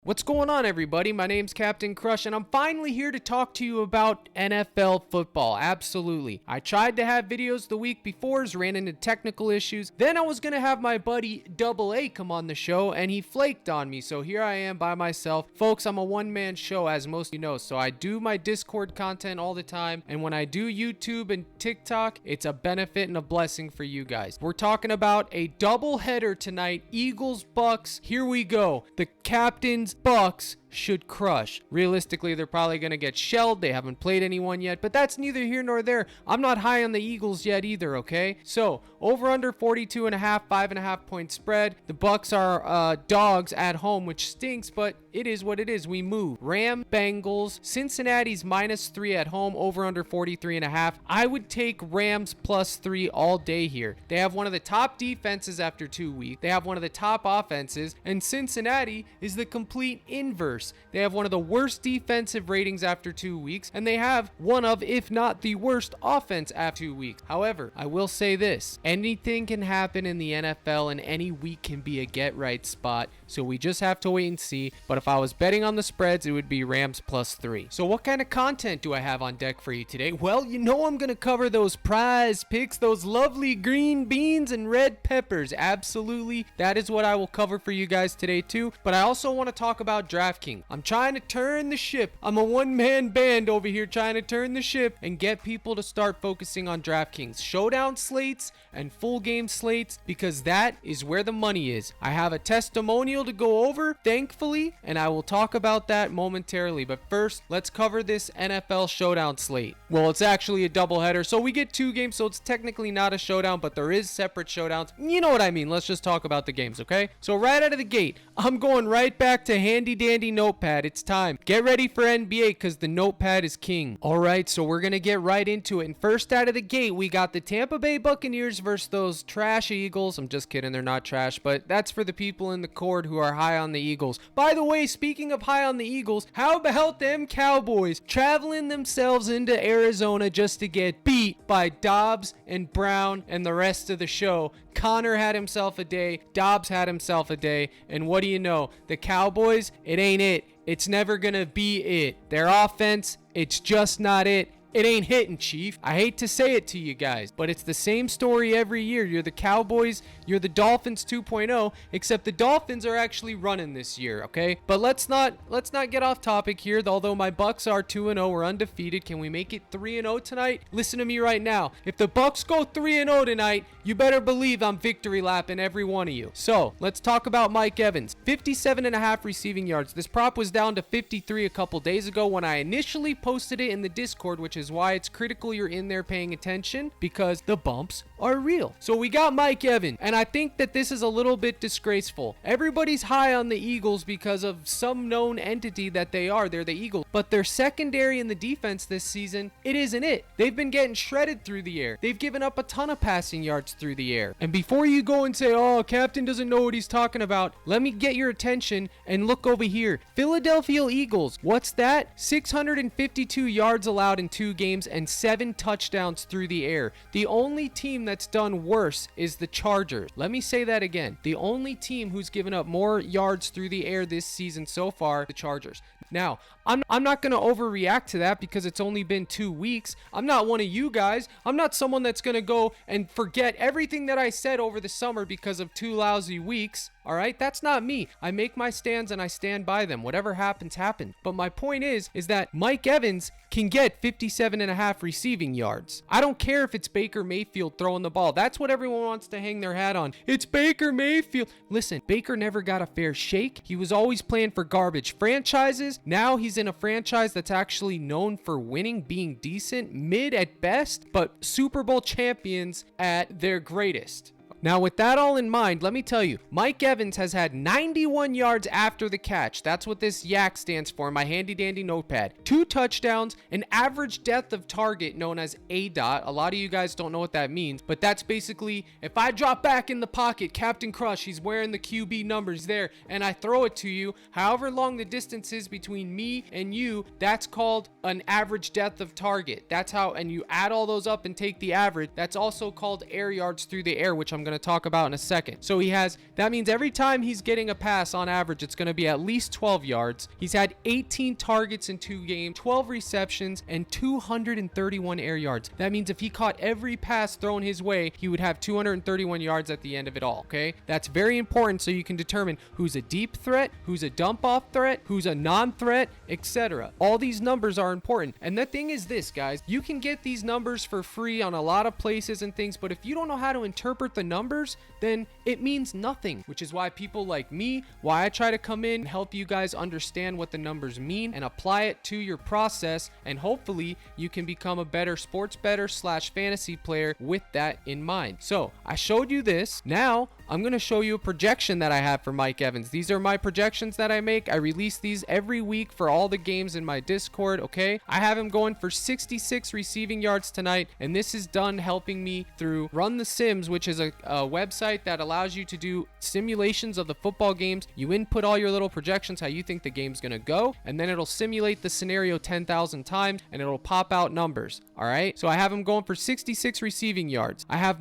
What's going on, everybody? My name's Captain Crush, and I'm finally here to talk to you about NFL football. Absolutely. I tried to have videos the week before, ran into technical issues. Then I was going to have my buddy Double A come on the show, and he flaked on me. So here I am by myself. Folks, I'm a one-man show, as most of you know. So I do my Discord content all the time, and when I do YouTube and TikTok, it's a benefit and a blessing for you guys. We're talking about a double header tonight. Eagles, Bucks. Here we go. The Captain's Bucks should crush. Realistically, they're probably going to get shelled. They haven't played anyone yet, but that's neither here nor there. I'm not high on the Eagles yet either, okay? So, over under 42.5, 5.5 point spread. The Bucks are dogs at home, which stinks, but it is what it is. We move. Ram, Bengals, Cincinnati's -3 at home, over under 43.5. I would take Rams +3 all day here. They have one of the top defenses after 2 weeks. They have one of the top offenses, and Cincinnati is the complete inverse. They have one of the worst defensive ratings after 2 weeks, and they have one of, if not the worst, offense after 2 weeks. However, I will say this. Anything can happen in the NFL, and any week can be a get-right spot, so we just have to wait and see. But if I was betting on the spreads, it would be Rams +3. So what kind of content do I have on deck for you today? Well, you know I'm going to cover those prize picks, those lovely green beans and red peppers. Absolutely. That is what I will cover for you guys today too. But I also want to talk about DraftKings. I'm trying to turn the ship. I'm a one-man band over here trying to turn the ship and get people to start focusing on DraftKings. Showdown slates and full game slates, because that is where the money is. I have a testimonial to go over, thankfully, and I will talk about that momentarily. But first, let's cover this NFL showdown slate. Well, it's actually a doubleheader, so we get 2 games, so it's technically not a showdown, but there is separate showdowns. You know what I mean. Let's just talk about the games, okay? So right out of the gate, I'm going right back to handy dandy notepad. It's time. Get ready for NBA, because the notepad is king. All right, so we're going to get right into it. And first out of the gate, we got the Tampa Bay Buccaneers versus those trash Eagles. I'm just kidding. They're not trash, but that's for the people in the court who are high on the Eagles. By the way, speaking of high on the Eagles, how about them Cowboys traveling themselves into Arizona just to get beat by Dobbs and Brown and the rest of the show? Connor had himself a day. Dobbs had himself a day. And what do you know? The Cowboys, it ain't it. It's never gonna be it. Their offense, it's just not it. It ain't hitting, Chief. I hate to say it to you guys, but it's the same story every year. You're the Cowboys, you're the Dolphins 2.0, except the Dolphins are actually running this year, okay? But let's not get off topic here. Although my Bucks are 2-0, we're undefeated. Can we make it 3-0 tonight? Listen to me right now. If the Bucks go 3-0 tonight, you better believe I'm victory lapping every one of you. So, let's talk about Mike Evans. 57.5 receiving yards. This prop was down to 53 a couple days ago when I initially posted it in the Discord, which is why it's critical you're in there paying attention, because the bumps are real. So we got Mike Evans, and I think that this is a little bit disgraceful. Everybody's high on the Eagles because of some known entity that they are. They're the Eagles, but their secondary in the defense this season, it isn't it. They've been getting shredded through the air. They've given up a ton of passing yards through the air. And before you go and say, oh, Captain doesn't know what he's talking about, let me get your attention and look over here. Philadelphia Eagles, what's that? 652 yards allowed in 2 games and 7 touchdowns through the air. The only team that's done worse is the Chargers. Let me say that again. The only team who's given up more yards through the air this season so far, the Chargers. Now, I'm not going to overreact to that because it's only been 2 weeks. I'm not one of you guys. I'm not someone that's going to go and forget everything that I said over the summer because of 2 lousy weeks. All right, that's not me. I make my stands and I stand by them. Whatever happens, happens. But my point is that Mike Evans can get 57.5 receiving yards. I don't care if it's Baker Mayfield throwing the ball. That's what everyone wants to hang their hat on. It's Baker Mayfield. Listen, Baker never got a fair shake. He was always playing for garbage franchises. Now he's in a franchise that's actually known for winning, being decent, mid at best, but Super Bowl champions at their greatest. Now, with that all in mind, let me tell you, Mike Evans has had 91 yards after the catch. That's what this YAC stands for, my handy dandy notepad. 2 touchdowns, an average depth of target known as ADOT. A lot of you guys don't know what that means, but that's basically, if I drop back in the pocket, Captain Crush, he's wearing the QB numbers there, and I throw it to you, however long the distance is between me and you, that's called an average depth of target. That's how, and you add all those up and take the average. That's also called air yards through the air, which I'm going to talk about in a second. So that means every time he's getting a pass on average, it's going to be at least 12 yards. He's had 18 targets in 2 games, 12 receptions, and 231 air yards. That means if he caught every pass thrown his way, he would have 231 yards at the end of it all, okay? That's very important so you can determine who's a deep threat, who's a dump-off threat, who's a non-threat, etc. All these numbers are important. And the thing is this, guys, you can get these numbers for free on a lot of places and things, but if you don't know how to interpret the numbers, then it means nothing, which is why people like me, why I try to come in and help you guys understand what the numbers mean and apply it to your process, and hopefully you can become a better sports bettor / fantasy player with that in mind. So I showed you this. Now I'm going to show you a projection that I have for Mike Evans. These are my projections that I make. I release these every week for all the games in my Discord, okay? I have him going for 66 receiving yards tonight, and this is done helping me through Run the Sims, which is a website that allows you to do simulations of the football games. You input all your little projections, how you think the game's going to go, and then it'll simulate the scenario 10,000 times, and it'll pop out numbers, all right? So I have him going for 66 receiving yards. I have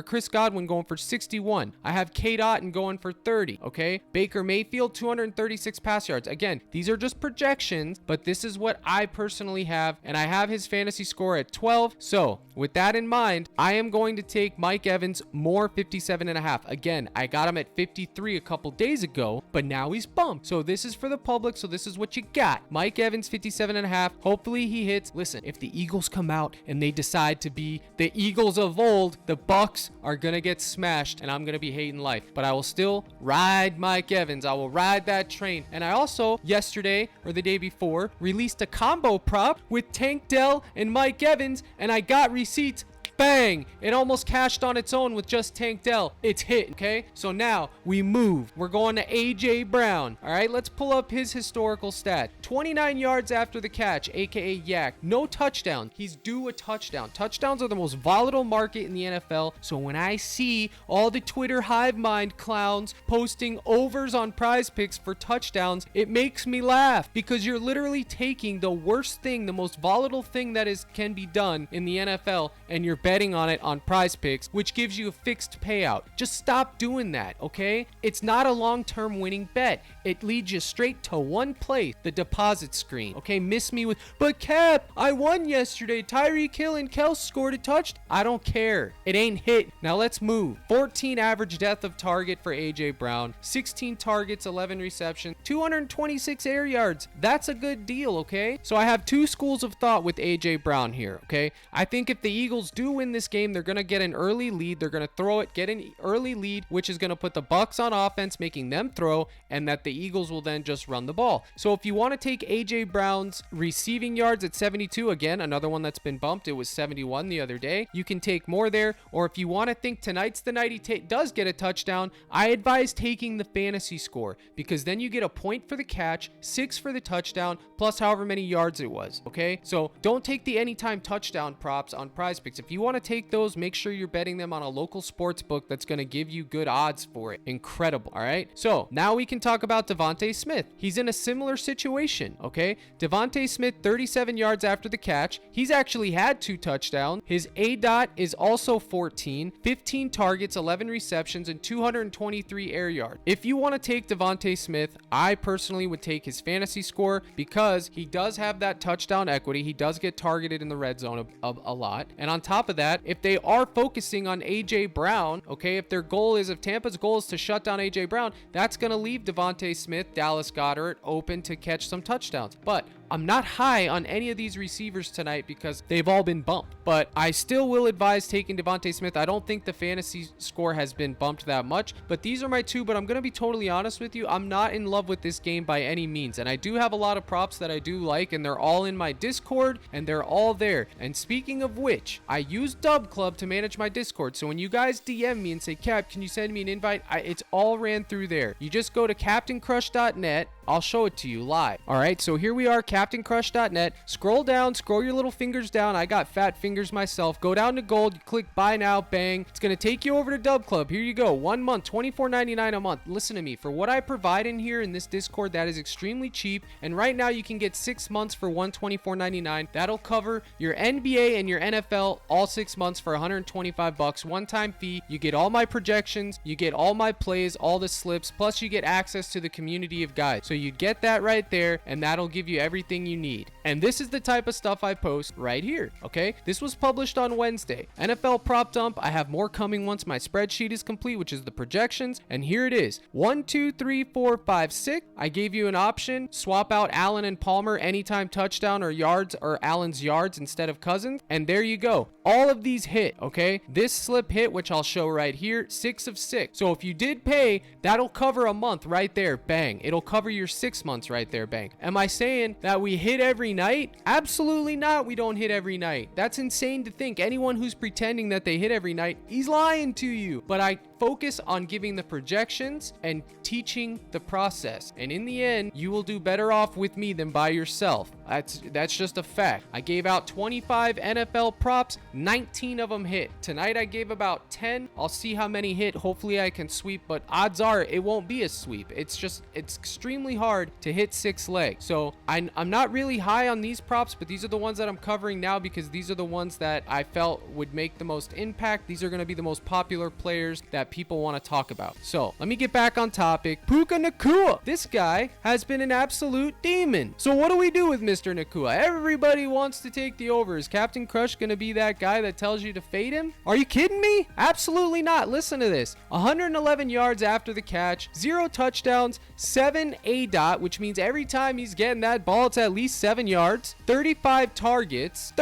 Chris Godwin going for 61. I have Kate Otten going for 30, okay? Baker Mayfield, 236 pass yards. Again, these are just projections, but this is what I personally have, and I have his fantasy score at 12. So with that in mind, I am going to take Mike Evans more 57.5. Again, I got him at 53 a couple days ago, but now he's bumped. So this is for the public, so this is what you got. Mike Evans, 57.5. Hopefully he hits. Listen, if the Eagles come out and they decide to be the Eagles of old, the Bucks are gonna get smashed, and I'm gonna be hating life. But I will still ride Mike Evans. I will ride that train. And I also, yesterday or the day before, released a combo prop with Tank Dell and Mike Evans, and I got receipts. Bang! It almost cashed on its own with just Tank Dell. It's hit, okay? So now we move. We're going to AJ Brown. All right, let's pull up his historical stat. 29 yards after the catch, aka Yak. No touchdown. He's due a touchdown. Touchdowns are the most volatile market in the NFL. So when I see all the Twitter hive mind clowns posting overs on PrizePicks for touchdowns, it makes me laugh, because you're literally taking the worst thing, the most volatile thing that can be done in the NFL, and you're betting on it on PrizePicks, which gives you a fixed payout. Just stop doing that, okay? It's not a long-term winning bet. It leads you straight to one place, the deposit screen, okay? Miss me with, but Cap, I won yesterday. Tyreek Hill and Kels scored a touchdown. I don't care. It ain't hit. Now let's move. 14 average depth of target for AJ Brown, 16 targets, 11 receptions, 226 air yards. That's a good deal, okay? So I have two schools of thought with AJ Brown here, okay? I think if the Eagles do win this game, they're going to get an early lead. They're going to throw it, get an early lead, which is going to put the Bucks on offense, making them throw, and that the Eagles will then just run the ball. So if you want to take AJ Brown's receiving yards at 72, again, another one that's been bumped. It was 71 the other day. You can take more there. Or if you want to think tonight's the night he does get a touchdown, I advise taking the fantasy score, because then you get a point for the catch, 6 for the touchdown, plus however many yards it was, okay? So don't take the anytime touchdown props on PrizePicks. If you want to take those, make sure you're betting them on a local sports book that's going to give you good odds for it. Incredible. All right. So now we can talk about Devontae Smith. He's in a similar situation. Okay. Devontae Smith, 37 yards after the catch. He's actually had 2 touchdowns. His ADOT is also 14, 15 targets, 11 receptions, and 223 air yards. If you want to take Devontae Smith, I personally would take his fantasy score, because he does have that touchdown equity. He does get targeted in the red zone a lot. And on top of that, if they are focusing on AJ Brown, okay, if Tampa's goal is to shut down AJ Brown, that's going to leave Devontae Smith, Dallas Goedert open to catch some touchdowns. But I'm not high on any of these receivers tonight because they've all been bumped, but I still will advise taking Devontae Smith. I don't think the fantasy score has been bumped that much, but these are my two. But I'm going to be totally honest with you. I'm not in love with this game by any means, and I do have a lot of props that I do like, and they're all in my Discord, and they're all there. And speaking of which, I use Dub Club to manage my Discord, so when you guys DM me and say, Cap, can you send me an invite? It's all ran through there. You just go to captaincrush.net. I'll show it to you live. All right, so here we are, captaincrush.net. Scroll down, scroll your little fingers down. I got fat fingers myself. Go down to gold, you click buy now, bang. It's going to take you over to Dub Club. Here you go. 1 month, $24.99 a month. Listen to me. For what I provide in here in this Discord, that is extremely cheap. And right now you can get 6 months for $124.99. That'll cover your NBA and your NFL all 6 months for $125. One-time fee. You get all my projections. You get all my plays, all the slips. Plus you get access to the community of guys. So you get that right there, and that'll give you everything you need. And this is the type of stuff I post right here. Okay, this was published on Wednesday. NFL prop dump. I have more coming once my spreadsheet is complete, which is the projections. And here it is: 1, 2, 3, 4, 5, 6. I gave you an option: swap out Allen and Palmer anytime touchdown or yards, or Allen's yards instead of Cousins. And there you go. All of these hit. Okay, this slip hit, which I'll show right here, 6 of 6. So if you did pay, that'll cover a month right there. Bang. It'll cover your 6 months right there. Bang. Am I saying that we hit every night? Absolutely not. We don't hit every night. That's insane to think. Anyone who's pretending that they hit every night, he's lying to you. But I focus on giving the projections and teaching the process. And in the end, you will do better off with me than by yourself. That's just a fact. I gave out 25 NFL props, 19 of them hit. Tonight I gave about 10. I'll see how many hit. Hopefully I can sweep, but odds are it won't be a sweep. It's extremely hard to hit 6 legs. So I'm not really high on these props, but these are the ones that I'm covering now because these are the ones that I felt would make the most impact. These are going to be the most popular players that people want to talk about. So let me get back on topic. Puka Nacua. This guy has been an absolute demon. So what do we do with Mr. Nacua? Everybody wants to take the over. Is Captain Crush going to be that guy that tells you to fade him? Are you kidding me? Absolutely not. Listen to this. 111 yards after the catch, 0 touchdowns, 7 A-dot, which means every time he's getting that ball, it's at least 7 yards, 35 targets.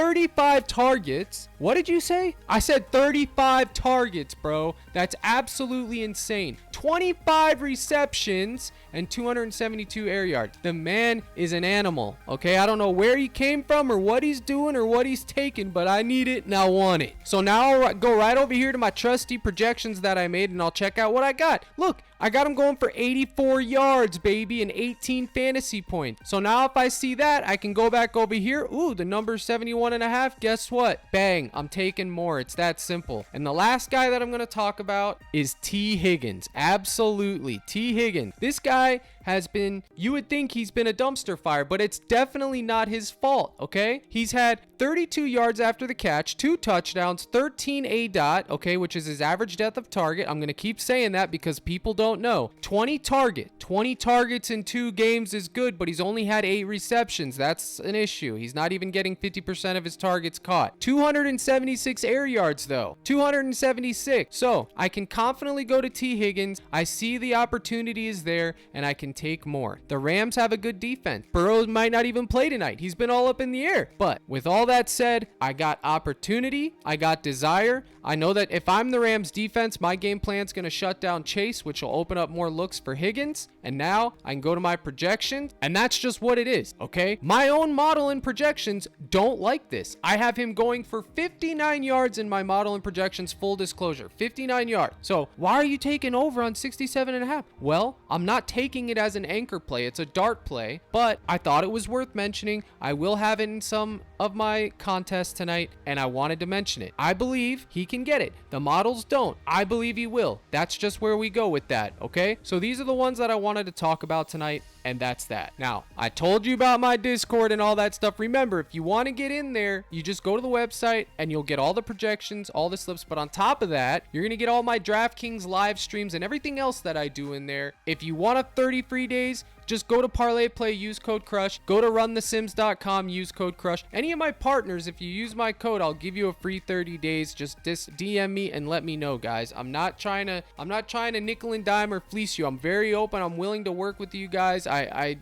What did you say? I said 35 targets, bro. That's absolutely insane. 25 receptions and 272 air yards. The man is an animal. Okay, I don't know where he came from or what he's doing or what he's taking, but I need it and I want it. So now I'll go right over here to my trusty projections that I made and I'll check out what I got. Look, I got him going for 84 yards, baby, and 18 fantasy points. So now if I see that, I can go back over here. Ooh, the number's 71.5. Guess what? Bang, I'm taking more. It's that simple. And the last guy that I'm going to talk about is T. Higgins. Absolutely. T. Higgins. This guy has been, you would think he's been a dumpster fire, but it's definitely not his fault, okay? He's had 32 yards after the catch, 2 touchdowns, 13 A-dot, okay, which is his average depth of target. I'm going to keep saying that because people don't know. 20 targets in 2 games is good, but he's only had 8 receptions. That's an issue. He's not even getting 50% of his targets caught. 276 air yards, though. 276. So I can confidently go to T. Higgins. I see the opportunity is there, and I can take more. The Rams have a good defense. Burrow might not even play tonight. He's been all up in the air. But with all that said, I got opportunity. I got desire. I know that if I'm the Rams defense, my game plan's going to shut down Chase, which will open up more looks for Higgins. And now I can go to my projections, and that's just what it is, okay? My own model and projections don't like this. I have him going for 59 yards in my model and projections, full disclosure. 59 yards. So why are you taking over on 67.5? Well, I'm not taking it as an anchor play. It's a dart play, but I thought it was worth mentioning. I will have it in some of my contests tonight, and I wanted to mention it. I believe he can get it. The models don't. I believe he will. That's just where we go with that, okay? So these are the ones that I wanted to talk about tonight, and that's that. Now, I told you about my Discord and all that stuff. Remember, if you want to get in there, you just go to the website and you'll get all the projections, all the slips. But on top of that, you're going to get all my DraftKings live streams and everything else that I do in there. If you want a 30 free days, just go to Parlay Play, use code CRUSH. Go to runthesims.com, use code CRUSH. Any of my partners, if you use my code, I'll give you a free 30 days. Just DM me and let me know, guys. I'm not trying to nickel and dime or fleece you. I'm very open. I'm willing to work with you guys.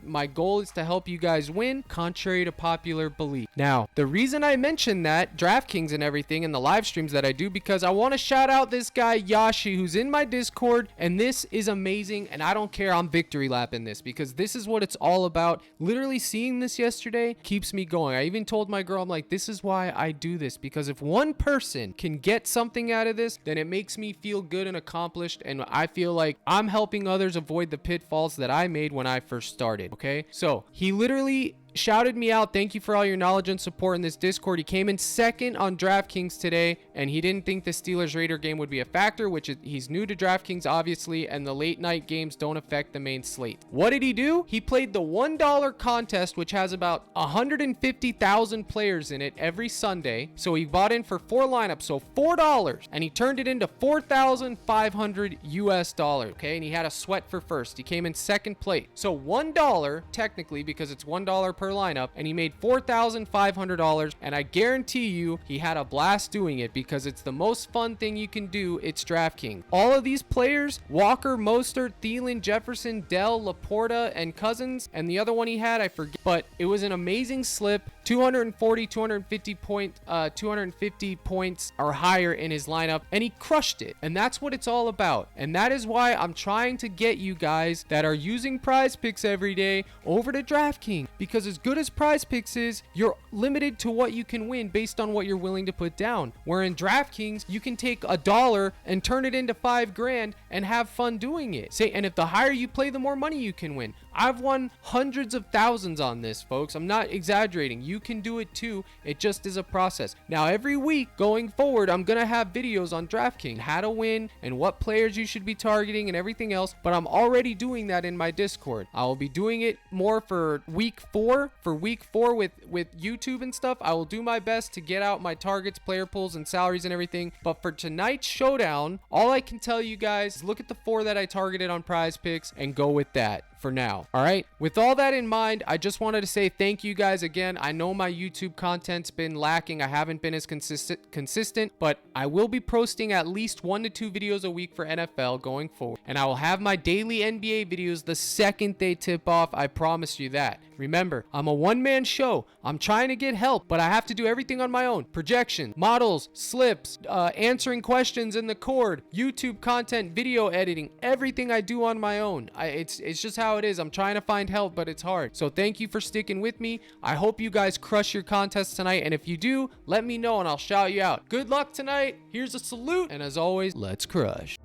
My goal is to help you guys win, contrary to popular belief. Now, the reason I mentioned that, DraftKings and everything, and the live streams that I do, because I want to shout out this guy, Yashi, who's in my Discord, and this is amazing, and I don't care. I'm victory lapping this, because this is what it's all about. Literally seeing this yesterday keeps me going. I even told my girl, I'm like, this is why I do this, because if one person can get something out of this, then it makes me feel good and accomplished, and I feel like I'm helping others avoid the pitfalls that I made when I first started, okay? So he literally shouted me out. Thank you for all your knowledge and support in this Discord. He came in second on DraftKings today, and he didn't think the Steelers-Raider game would be a factor, which he's new to DraftKings, obviously, and the late night games don't affect the main slate. What did he do? He played the $1 contest, which has about 150,000 players in it every Sunday. So he bought in for 4 lineups, so $4, and he turned it into $4,500 US. Okay, and he had a sweat for first. He came in second place. So $1 technically, because it's $1 per lineup, and he made $4,500. And I guarantee you he had a blast doing it because it's the most fun thing you can do. It's DraftKings. All of these players, Walker, Mostert, Thielen, Jefferson, Dell, Laporta, and Cousins, and the other one he had, I forget, but it was an amazing slip. 250 points or higher in his lineup, and he crushed it. And that's what it's all about. And that is why I'm trying to get you guys that are using PrizePicks every day over to DraftKings, because as good as PrizePicks is, you're limited to what you can win based on what you're willing to put down. Where in DraftKings, you can take $1 and turn it into $5 grand and have fun doing it. And if the higher you play, the more money you can win. I've won hundreds of thousands on this, folks. I'm not exaggerating. You can do it too. It just is a process. Now, every week going forward, I'm going to have videos on DraftKings, how to win and what players you should be targeting and everything else. But I'm already doing that in my Discord. I will be doing it more for week 4. For week 4 with YouTube and stuff, I will do my best to get out my targets, player pools, and salaries and everything. But for tonight's showdown, all I can tell you guys is look at the 4 that I targeted on PrizePicks and go with that for now. All right, with all that in mind, I just wanted to say thank you guys again. I know my YouTube content's been lacking. I haven't been as consistent, but I will be posting at least 1 to 2 videos a week for NFL going forward, and I will have my daily NBA videos the second they tip off. I promise you that. Remember, I'm a one-man show. I'm trying to get help, but I have to do everything on my own. Projection, models, slips, answering questions in the cord, YouTube content, video editing, everything I do on my own. It's just how it is. I'm trying to find help, but it's hard. So thank you for sticking with me. I hope you guys crush your contests tonight, and if you do, let me know and I'll shout you out. Good luck tonight. Here's a salute, and as always, let's crush.